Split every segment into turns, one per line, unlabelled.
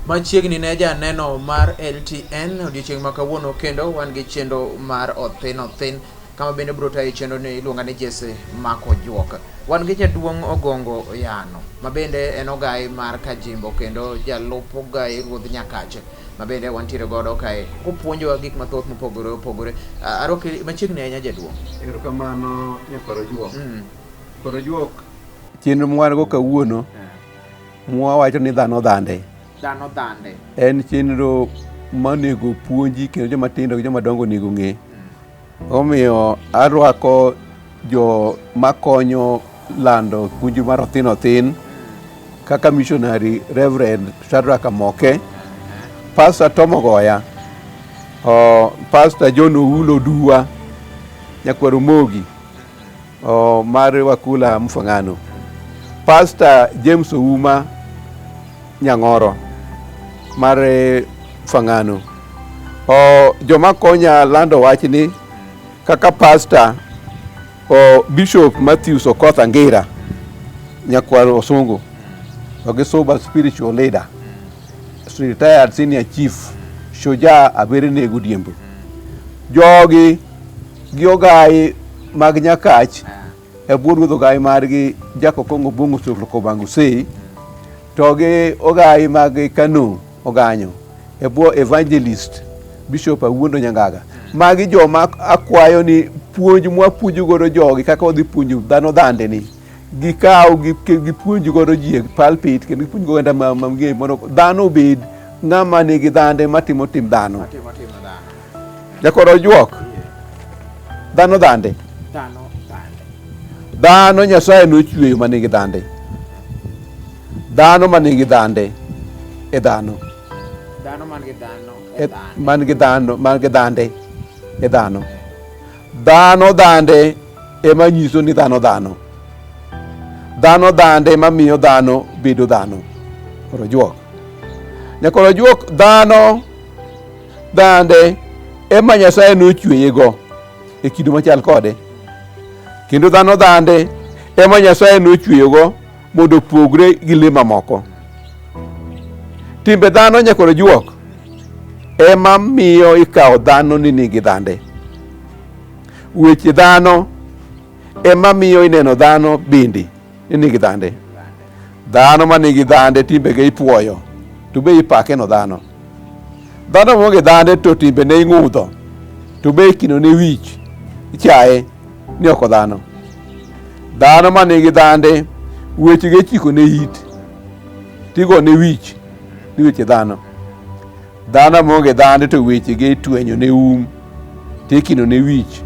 Machiegni ne janeno mar LTN odiochieng' ma kawuono kendo wan gi chenro mar Othinothin kama bende biro tayo chenro ni iluonga ni Jesse mako juok. Wan gi jaduong' Ogongo Yano ma bende en ogai mar Kajimbo kendo jalup ogai ruodh Nyakache ma bende wantiere godo kae kopuonjowa gik mathoth mopogore opogore. Aroki machiegni ahinya jaduong'.
Erokamano nyakoro juok. Koro juok chenro mwan go kawuono mwawacho ni dhano dhande.
Dhano dhande.
En chenro manego puonji kendo joma tindo gi joma dongo onego ng'e. Omiyo arwako jo makonyo lando puonj mar Othinothin kaka missionary Reverend Shadrack Amoke, Pastor Tomo Goya, Pastor John Oulo Dua, Nyakwaro Mogi, mar Wakula Mfangano, Pastor James Ouma Nyang'oro mar Fangano. Joma konya lando wachni kaka Pastor Bishop Matthews Okoth Angira Nyakwaro Osungu, gi sober spiritual leader, retired senior chief Shoja Aberene Gudiembo. Jogi gi ogai mag Nyakach e bwo ruodh ogai margi Jako Kongo Bongo Sofloko Bangusei, to gi ogai mag Kano Oganyo e bwo evangelist Bishop Awuondo Nyangaga. Magi joma akwayo ni puonj mwapuonjo godo jogi kaka wadhi puonjo dhano dhande ni gikaw gi puonjo godo ji e pulpit kendo gipuonjo godo mamge mondo dhano obed ng'ama nigi dhande matimo tim dhano. Jakoro juok dhano dhande. Dhano Nyasaye nochweyo manigi dhande. Dhano manigi dhande e dhano.
Dhano manigi dhano
manigi dhande e dhano. Dhano dhande ema nyiso ni dhano dhano. Dhano dhande ema miyo dhano bedo dhano. Koro juok. Nyakoro juok dhano dhande ema Nyasaye nochweyego e kido machal kode. Kendo dhano dhande ema Nyasaye nochweyogo mondo opogre gi le mamoko. Timbe dhano nyakoro juok ema miyo ikawo dhano ni nigi dhande. Weche dhano ema miyo ineno dhano bindi ni nigi dhande. Dhano ma nigi dhande timbege ipuoyo to be ipake no dhano. Dhano maonge dhande to timbe ne ing'udho to be ikino ne wich ichaye ni oko dhano. Dhano ma nigi dhande wechege chiko ne it tigo ne wich ni weche dhano. Dhano maonge dhande to wechege itwenyo ne tikino ne wich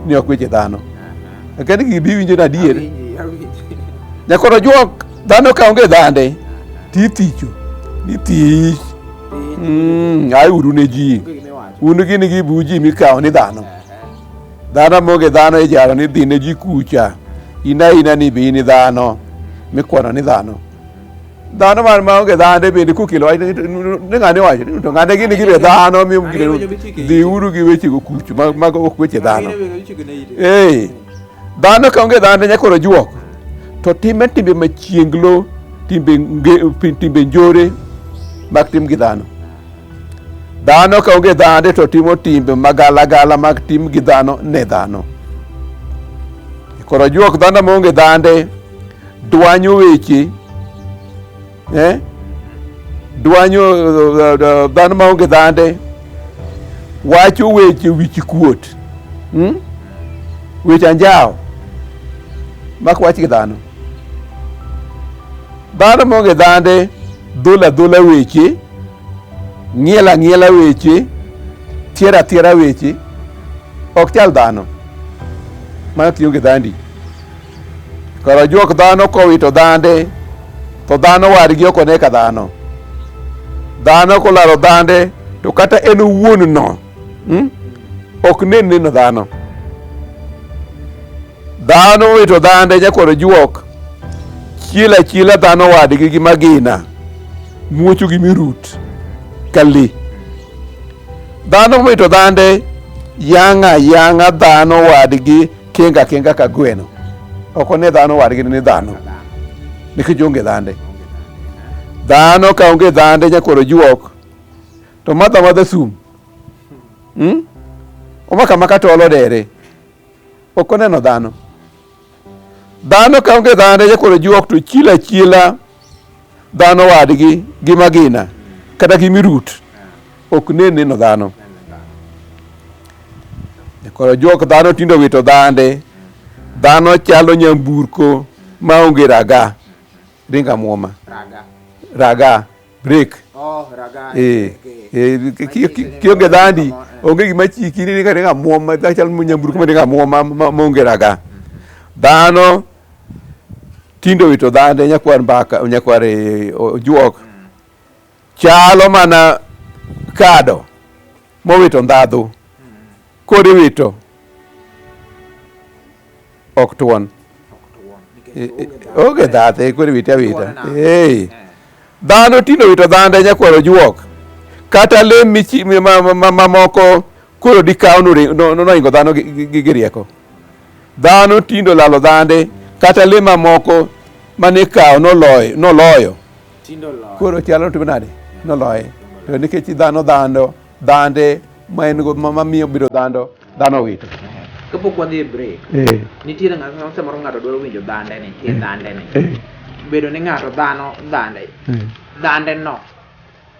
ni ok weche dhano. Akani gibi winjo na adier. Nyakoro juok dhano ka onge dhande tithicho ni tich. Ai uru ne ji. Un gini gi buji mikawo ni dhano. Dhano maonge dhano ijaro ni dhi ne ji kucha. Ina ni bi ni dhano mikwano ni dhano. Dhano man maonge dhande bende kukilo ni ng'ane wacho to ng'ane gini gibe dhano miyo dhi uru gi weche go kucho mago ok weche dhano. Dhano ka onge dhande nyakoro juok to timbe machienglo, timbe njore mag tim gi dhano. Dhano ka onge dhande to timo timbe magala mag tim gi dhano ne dhano. Koro juok dhano maonge dhande dwanyo weche dwanyo dhano maonge dhande wacho weche wich kuot, weche anjao mak wach gi dhano. Dhano maonge dhande dhola weche, ng'iela weche, tiera weche, ok chal dhano mana tionge dhandi. Koro juok dhano kowito dhande to dhano wadgi ok one ka dhano. Dhano kolaro dhande to kata en owuon no ok neno dhano. Dhano wito dhande nyakoro juok chiela dhano wadgi gi magina muocho gi mirut kali. Dhano wito dhande yang'a dhano wadgi kenga ka gweno. Ok one dhano wadgi ni dhano nikech onge dhande. Dhano ka onge dhande nyakwaro juok to madha sum. Omaka maka tolo dere. Ok oneno dhano. Dhano ka onge dhande nyakwaro juok to chila dhano wadgi gi magina kata gi mirut ok neno dhano. Nyakwaro juok dhano tindo wito dhande. Dhano chalo nyamburko ma onge raga. Ringa muoma. Raga. Break.
Raga.
Kionge dhandi onge gima chiki ni ka ringa muoma chalo nyamburko ma ringa muoma ma onge raga. Dhano tindo wito dhande nyakwar juok chalo mana kado mowito ndhadhu kodi wito ok tuon. Onge dhadhe kodi wite awita. Dhano tindo wito dhande nyakwaro juok kata le mamoko koro dikaw noingo dhano gi rieko. Dhano tindo lalo dhande kata le mamoko mane kaw noloyo koro chalo to nade noloye to nikech dhano dhande ma en go mamiyo biro dhano wito.
Kapok wadhi e break, nitiere ng'ato samoro ng'ato dwaro winjo dhande ni, tie dhande ni. Bedo ni ng'ato dhano dhande. Dhande no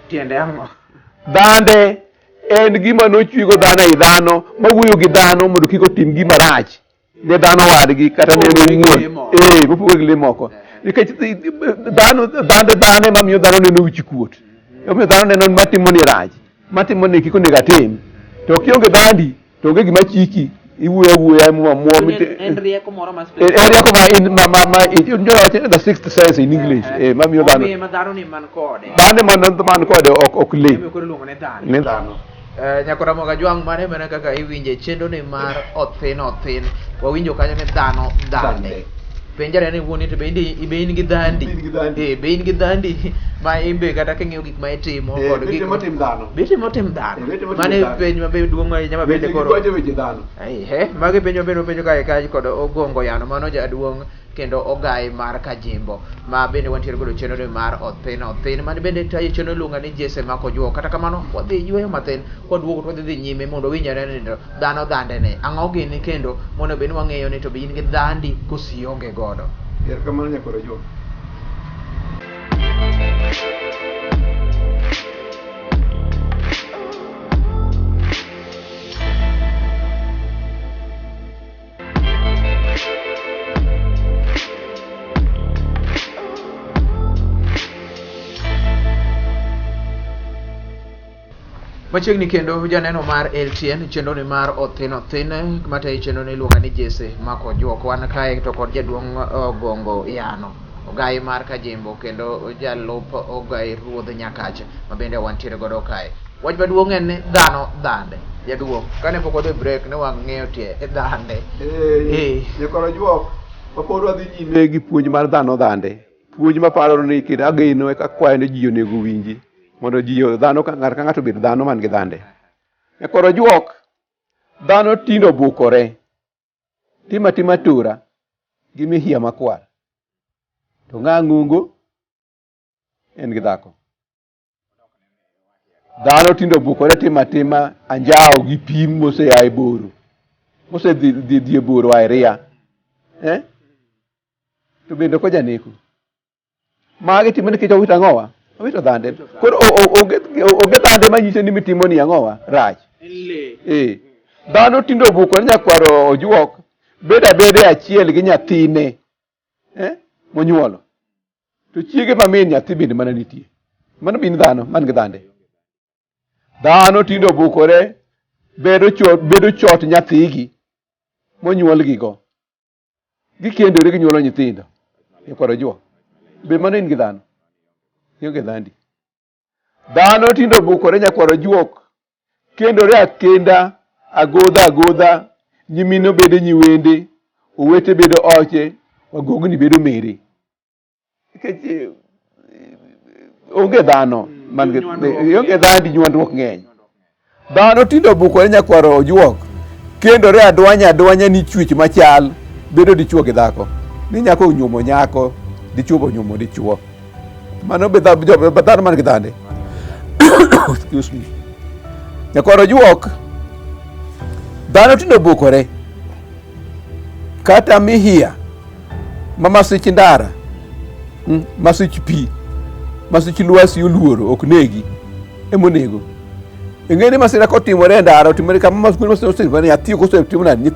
tiende ang'o?
Dhande en gima nochwigo dhano ei dhano mawuoyo gi dhano mondo kik otim gima rach ne dhano wadgi kata ne owuon. Mopogore gi le moko. Nikech dhano mamiyo dhano neno wich kuot. Omiyo dhano neno matimo ni rach, matimo ni kik onego atim. To kionge dhandi to onge gima chiki. Iwuoya muom.
En rieko moro ma
in the sixth sense in English. Mamiyo dhano.
Omiyo ma dhano ni man kode.
Dhano man kode ok le.
Omiyo koro iluongo ne dhano. Nyakwara Moga Jwang' mane mana kaka iwinje chenro ni mar Othinothin. Wawinjo kanyo ni dhano dhande. Penjare ni wuoni to be in gi dhandi. Be in gi dhandi ma imbe kata king'iyo gik ma itimo kod gik bitimo tim dhano. Mane penj mabe duong' ahinya mabende koro. Magi penj mabe penjo kae kod Ogongo Yano mano jaduong' kendo ogai mar Kajimbo ma bende wantiere godo chenro ni mar Othinothin mane bende tayo chenro iluongo ni Jesse Mako Juok. Kata kamano wadhi yweyo mathin kwadwogo to wadhi dhi nyime mondo winjore ni dhano dhande ne ang'o gini kendo mondo bende wang'eyo ni to be in gi dhandi kosi onge godo.
Erokamano Nyakwaro Juok.
Machiegni kendo janeno mar LTN chenro ni mar Othinothin matayo chenro ni iluongo ni Jesse Mako Juok. Wan kae to kod jaduong' Ogongo Yano ogai mar Kajimbo kendo jalup ogai ruodh Nyakache mabende wantiere godo kae. Wach maduong' en ni dhano dhande. Jaduong' kane pok wadhi break ne wang'eyo tie dhande.
Nyakwaro Juok pod wadhi nyime gi puonj mar dhano dhande. Puonj maparo ni kendo ageno eka kwayo ni ji onego winji mondo ji dhano ng'ato ka ng'ato bed dhano man gi dhande. Nyakwaro Juok dhano tindo bukore tima tura gi mihia makwar to ng'a ng'ungo en gi dhako. Dhano tindo bukore tima anjao gi pim moseya e boro mosedhi e boro ae ria to bende ko janeko magi timo nikech owito ang'owa owito dhande. Koro oge dhande manyiso ni mitimo ni ang'owa rach. Dhano tindo bukore Nyakwaro Juok beda achiel gi nyathine monyuolo to chiege mamin nyathi bende mana nitie. Mano bin dhano man gi dhande. Dhano tindo bukore bedo chot nyathigi monyuol gigo gikendore ginyuolo nyithindo. Nyakwaro Juok be mano in gi dhano ionge dhandi. Dhano tindo bukore Nyakwaro Juok kendore akenda agodha nyimino bedo nyiwende owete bedo oche wagogni bedo mere. Nikech onge dhano ionge dhandi nywandruok ng'eny. Dhano tindo bukore Nyakwaro Juok kendore adwanya ni chwech machal bedo dichuo gi dhako. Ni nyako onyuomo nyako dichuo onyuomo dichuo. Mano be dhano man gi dhande. Excuse me. Nyakwaro juok, dhano tinde bukore. Kata mihia, masich ndara, masich pi, masich lwasi oluoro, ok negi, emonego. Ing'eni masira kotimore e ndara, otimore kama masira nyathi kosetimo nade,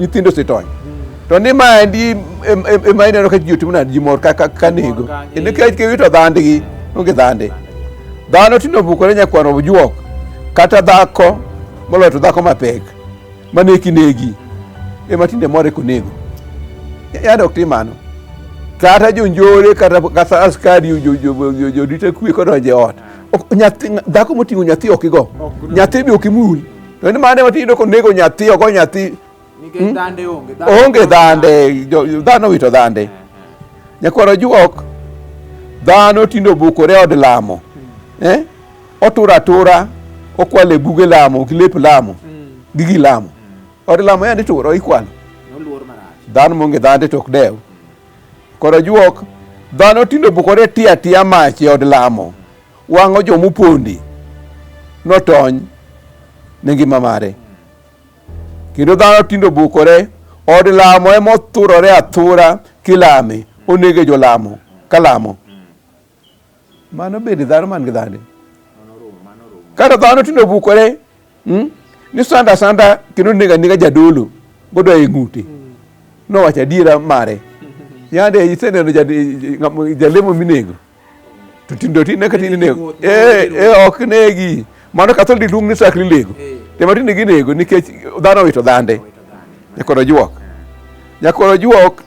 nyithindo osetony. To ni maendi ema ineno ka ji otimo nade, ji mor ka nego. Nikech kiwito dhandgi, onge dhande. Dhano tinde obukore nyakwaro juok, kata dhako, moloyo to dhako mapek, maneki negi, ema tinde more konego. Yande ok tim mano. Kata jonjore, kata askari, jodite kwe kodonje ot. Dhako moting'o nyathi ok igo. Nyathi be ok imul. To ni mane matindo konego nyathi, ogo nyathi.
Nikech dhande
onge dhande, dhano wito dhande. Nyakwaro juok, dhano tinde obukore od lamo. Otura atura, okwale buge lamo, gi lep lamo, gi gi lamo. Od lamo yande turo, ikwalo. Dhano monge dhande tok dew. Koro juok, dhano tinde obukore tia mach e od lamo. Wang'o jomopondi notony ne ngima mare. Kendo dhano tinde obukore, od lamo ema othurore athura kilame, onege jolamo kalamo. Mano bende dhano man gi dhande. Kata dhano tinde obukore, ni sanda kendo nega jadolo godo e ng'ute. Nowacho adiera mare. Yande iseneno jalemo minego. To tindo tinde ka tinde nego. Ok negi. Mano kathol di lung ni sakli lego. Tema tinde ginego nikech dhano wito dhande. Nyakwaro juok,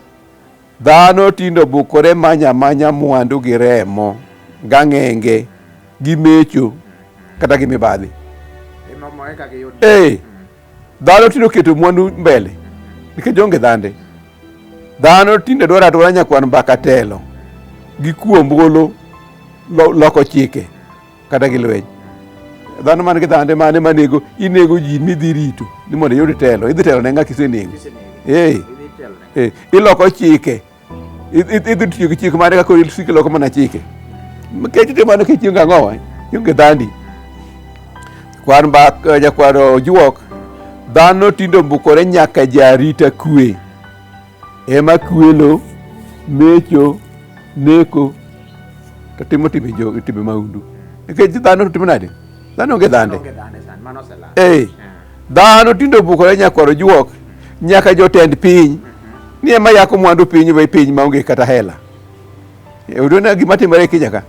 dhano tinde obukore manya mwandu gi remo, gang'enge, gi mecho, kata gi mibadhi. Dhano tinde oketo mwandu mbele, nikech onge dhande. Dhano tinde dwaro atura nyakwaro mbaka telo, gi kuombolo, loko chike, kata gi lweny. Dhano man gi dhande mane manego, inego ji midhi rito, ni mondo iyud telo, idhi telo ne ng'a kisenego. Iloko chike, idhi tiyo gi chike mane kako isiki loko mana chike. Kech te mano kech ionge ang'owa, ionge dhandi. Nyakwaro juok, dhano tinde obukore nyaka jarita kwe. Ema kwelo, mecho, neko, to timo timbe maundu. Nikech dhano timo nade? Dhano onge dhande. Dhano tinde obukore nyakwaro juok, nyaka jotend piny. Ni ema yako mwandu piny we piny maonge kata hela. Udona gima timore Kenya ka.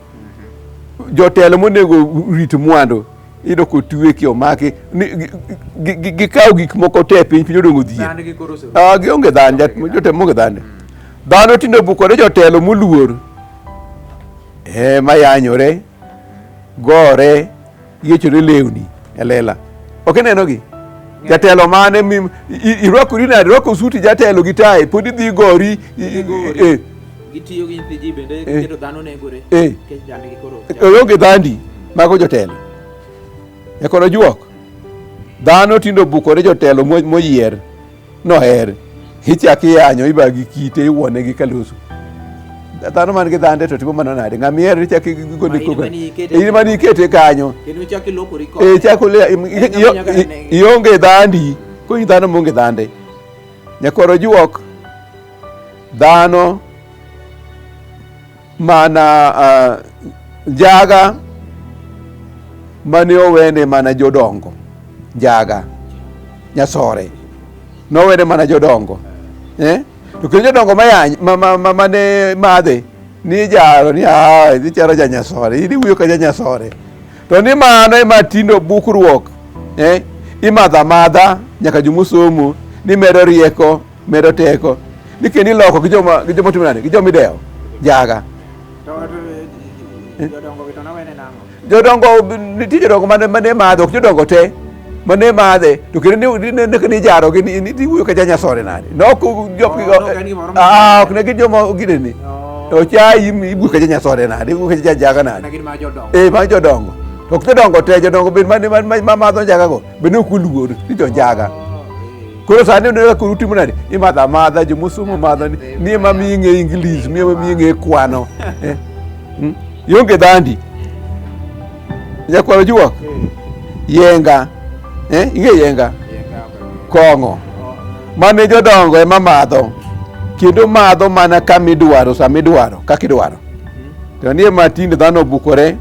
Jotelo monego rit mwandu, ido kotwe kiomaki, gikaw gik moko te piny odongo dhie. Gionge dhande, jotelo onge dhande. Dhano tinde obukore jotelo moluor. Mayanyore, gore, yiechore lewni e lela. Ok inenogi? Jatelo mane irwakori nade, irwako suti jatelo gi tai, pod idhi gori.
Gitiyo gi nyithi ji bende keto dhano negore. Kech dhande gi
koro. Onge dhandi, mago jotelo. Nyakwaro juok, dhano tinde obukore jotelo moyier, noher. Ichaki yanyo, ibagi kite, iwuone gi kaloso. Dhano man gi dhande to timo mano nade, ng'ama ihero ichaki gone koko. In mani ikete kanyo.
Kendo ichaki lokori koko.
Ionge dhandi, koni dhano monge dhande. Nyakwaro juok, dhano mana njaga mane owene mana jodongo. Njaga, nyasore, nowene mana jodongo. To kendo jodongo mane madhe, ni jaro ni idhi charo janyasore, idhi wuyo ka janyasore. To ni mano ema tinde bukruok, imadha madha nyaka jomosomo, ni medo rieko, medo teko, ni kendo iloko gi joma timo nade, gi joma idewo, njaga. Jodongo, nitie jodongo mane madhe, ok jodongo te. Mane madhe, to kendo ni jaro gi ni wuyo ka janyasore nade. Noko ok ne gin joma gineni. To chai ibuyo ka janyasore nade, ibuyo ka jaga nade. Ma jodongo. To ok jodongo te, jodongo ben mane madho njaga go, ben ok oluor ni jo njaga. Koro sani onega koro timo nade, imadha madha, jomosomo madho ni ema miyi ng'e English, ema miyi ng'e kwano. ionge dhandi, nyakwaro juok, yenga, ing'e yenga, kong'o, mane jodongo ema madho, kendo madho mana kamidwaro, samidwaro, kakidwaro. To nie matindo dhano obukore,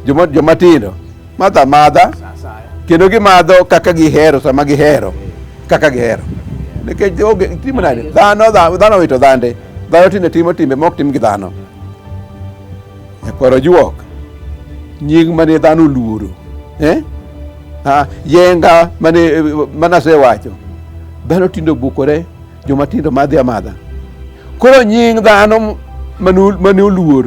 joma tindo madha madha, kendo gimadho kaka gihero, sama gihero, kaka gihero. Nikech timo nade, dhano wito dhande, dhano tinde timo timbe mok tim gi dhano. Nyakwaro juok, nying mane dhano luoro, yenga manasewacho, dhano tinde obukore, joma tindo madhi amadha. Koro nying dhano mane oluor,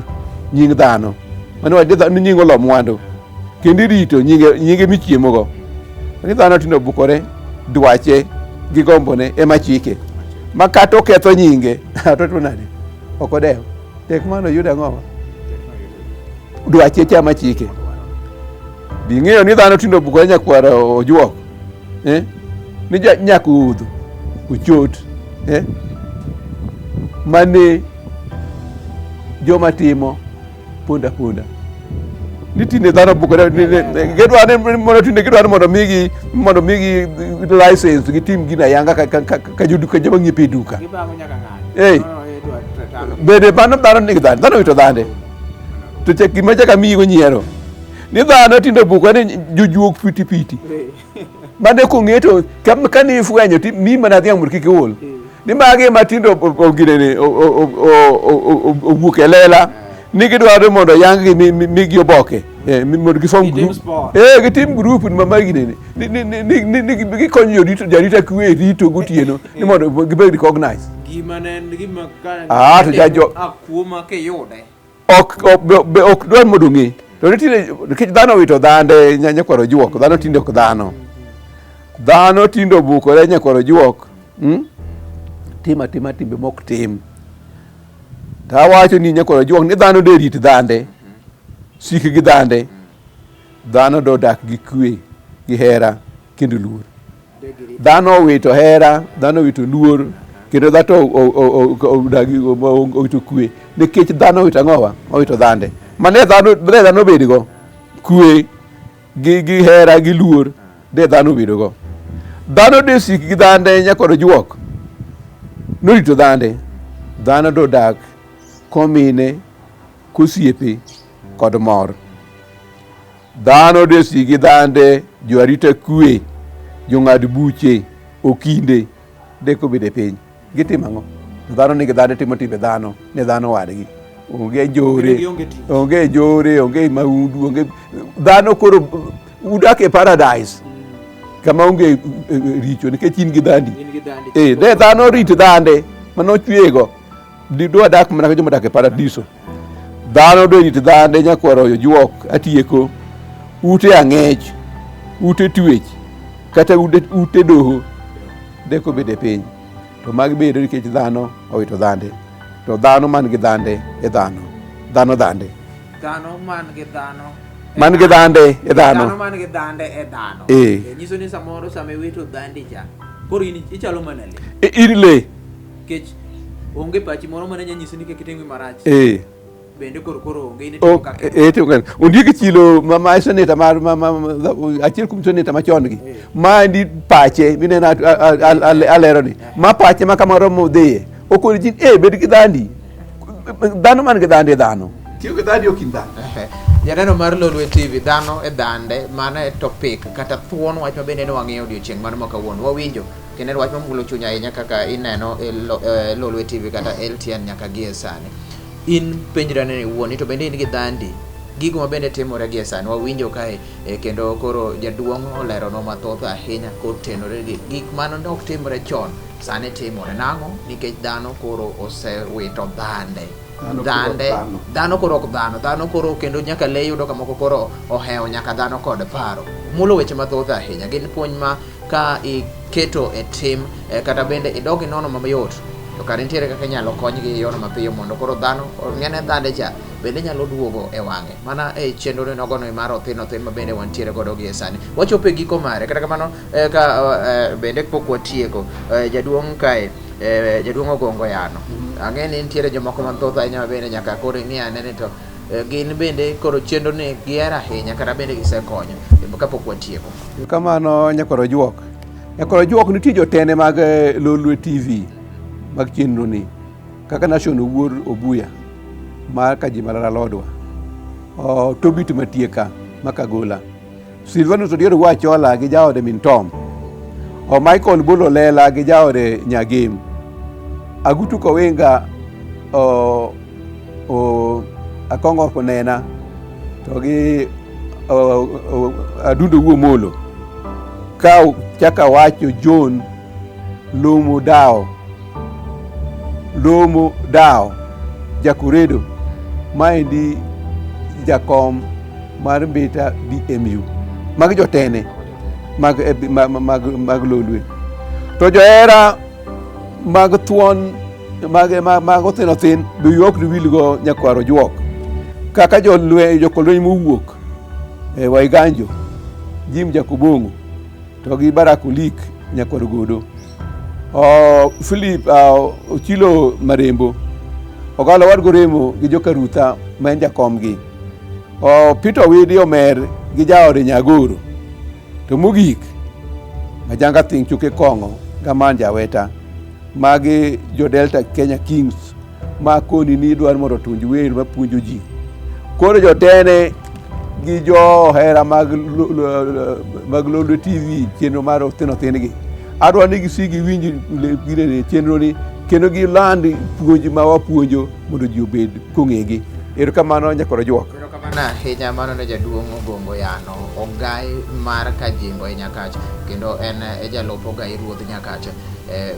nying dhano mane wacho ni nying olo mwandu, kendo irito nyinge michiemogo. Ni dhano tinde obukore, dwache gi gombone ema chike, ma kata oketho nyinge to nade ok odewo, tek mano yudo ang'owa, dwache chama chike. Bing'eyo ni dhano tinde obukore, nyakwaro ojuok, ni nyaka udho ochot, mane joma timo punda ni tinde dhano bukore, gidwaro mondo migi license gitim gina yanga ka joma ng'iepe duka. Bende dhano nigi dhande, dhano wito dhande, to gima chaka miyigo nyiero ni dhano tinde bukore, ni jojuok piti mane kong'eto kani ifwenyo mi mana dhiang' mondo kik iol, ni magi matindo oginene owuok e lela, ni gidwaro mondo yang gi migi oboke, mondo gifom group, gitim group maginene, ni gikonyo jarita kwe rito gotieno, ni mondo gibed recognize. To jajo ok dwar mondo ng'e. To nikech dhano wito dhande, nyakwaro juok, dhano tinde ok dhano tinde obukore, nyakwaro juok, tima timbe mok tim. Tawacho ni nyakwaro juok ni dhano de rit dhande, sik gi dhande, dhano do dak gi kwe, gi hera, kendo luor. Dhano wito hera, dhano wito luor, kendo dhato wito kwe. Nikech dhano wito ang'owa, owito dhande. Mane dhano bedigo, kwe, gi hera, gi luor, de dhano bedogo. Dhano de sik gi dhande, nyakwaro juok norito dhande, dhano do dak komine, kosiepe kod mor. Dhano de sik gi dhande, jo arita kwe, jong'ad buche, okinde, de kobede piny. Gitimo ang'o? Dhano nigi dhande, timo timbe dhano ne dhano wadgi. Onge jore, onge maundu, onge dhano. Koro udak e paradise kama onge richo, nikech in gi dhandi. De dhano rit dhande manochwego, dwa dak mana ka joma dak e paradiso. Dhano do rit dhande, nyakwaro juok, atieko, ute ang'ech, ute twech, kata ute doho, de kobede piny. To magi bedo nikech dhano owito dhande. To dhano man gi dhande e dhano. Dhano dhande.
Dhano man gi dhano.
Man gi dhande e dhano.
Dhano man gi dhande e dhano. Nyiso ni samoro sama iwito dhandi cha, koro ichalo mana le.
In le.
Kech onge pachi moro mane nyiso ni kikitimi marach. Bende koro onge ni
timo kaka. Ondiek chilo ma seneta mar achiel kuom seneta machon gi. Ma ndi pache minena alero ni. Ma pache ma kamoro modhiye. Okoni jin bed gi dhandi. Dhano man gi dhande dhano. Tiyo gi dhandi ok in dhano.
Janeno mar Lolwe TV, dhano e dhande, mana e topic kata thuon wach ma bende ne wang'eyo odiochieng' mano ma kawuono. Wawinjo kendo wach mamulo chunya ahinya kaka ineno e Lolwe TV kata LTN nyaka gie sani. In penjrane ni wuon, to bende in gi dhandi, gigo ma bende timore gie sani. Wawinjo kae kendo koro jaduong' oleronwa mathoth ahinya kotenore gi gik mano ne ok timore chon, sani timore. Nang'o? Nikech dhano koro osewito dhande. Dhano koro ok dhano koro kendo nyaka le yudo kamoko koro ohewo nyaka dhano kod paro. Mulo weche mathoth ahinya, gin puonj ma ka iketo e tim kata bende idog inono mayot, to kare nitiere kaka inyalo konygi yono mapiyo mondo koro dhano ng'ene dhande cha bende nyalo duogo e wang'e. Mana e chenro ne nogono mar Othinothin ma bende wantiere godo gie sani. Wachopo e giko mare, kata kamano ka bende pok watieko, jaduong' kae jaduong' ogongo yano. Ang'e ni nitiere jomoko mathoth ahinya bende nyaka koro ing'i anene to gin bende koro chenro ni gihero ahinya kata bende gisekonyo kapok watieko.
Kamano nyakoro juok. Nyakoro juok nitie jotende mag Lolwe TV mag chenro ni kaka National Wuor Obuya mar Kaji Malala Lodwa, Tobit Matieka Makagola, Silvanus Odiero Wachola gi jaode min Tom, Michael Bolo Lela gi jaode Nyagem, Agutu Kowenga Akongo Konena to gi Adundo Wuomolo, Kau chaka wacho John Lomo Dao Jakuredo maendi jakom mar Mbita DMU mag jotene mag Lolwe, to johera mag thuon mag Othinothin be ok riwilgo nyakwaro juok kaka jokolweny mowuok Waiganjo, Jim Jakobongo to gi Barak Olik nyakwaro Godo, Philip Ochilo Marembo, Ogalo Wargoremo gi Jokarutha ma en jakomgi, Peter Widi Omer gi jaode Nyagoro, to mogik Majanga Thing Chuke Kongo Gaman Jaweta magi jo Delta Kenya Kings ma koni ni dwar mondo tunj wer mapuonjo ji. Koro jotene gi johera mag Lolwe TV chenro mar Othinothin gi adwa ni gisigi winji gire chenro ni kendo giland puonj ma wapuonjo mondo ji obed kong'egi. Erokamano nyakoro juok.
Erokamano ahinya mano ne jaduong' Ogongo Yano, ogai mar Kajimbo e Nyakacha, kendo en jalup ogai ruodh Nyakacha,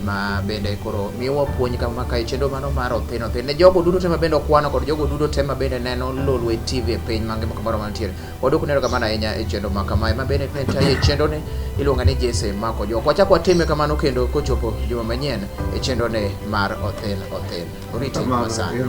ma bende koro miyowa puonj kama kae chenro mano mar Othinothin ne jogo duto te ma bende okwano kod jogo duto te ma bende neno Lolwe TV e piny mangima kamoro mantiere. Wadwoko erokamano ahinya e chenro ma kamae ma bende ne tayo e chenro ni iluonga ni Jesse Mako Jok. Wachak watime kamano kendo kochopo juma manyien e chenro ni mar Othinothin. Oriti masani.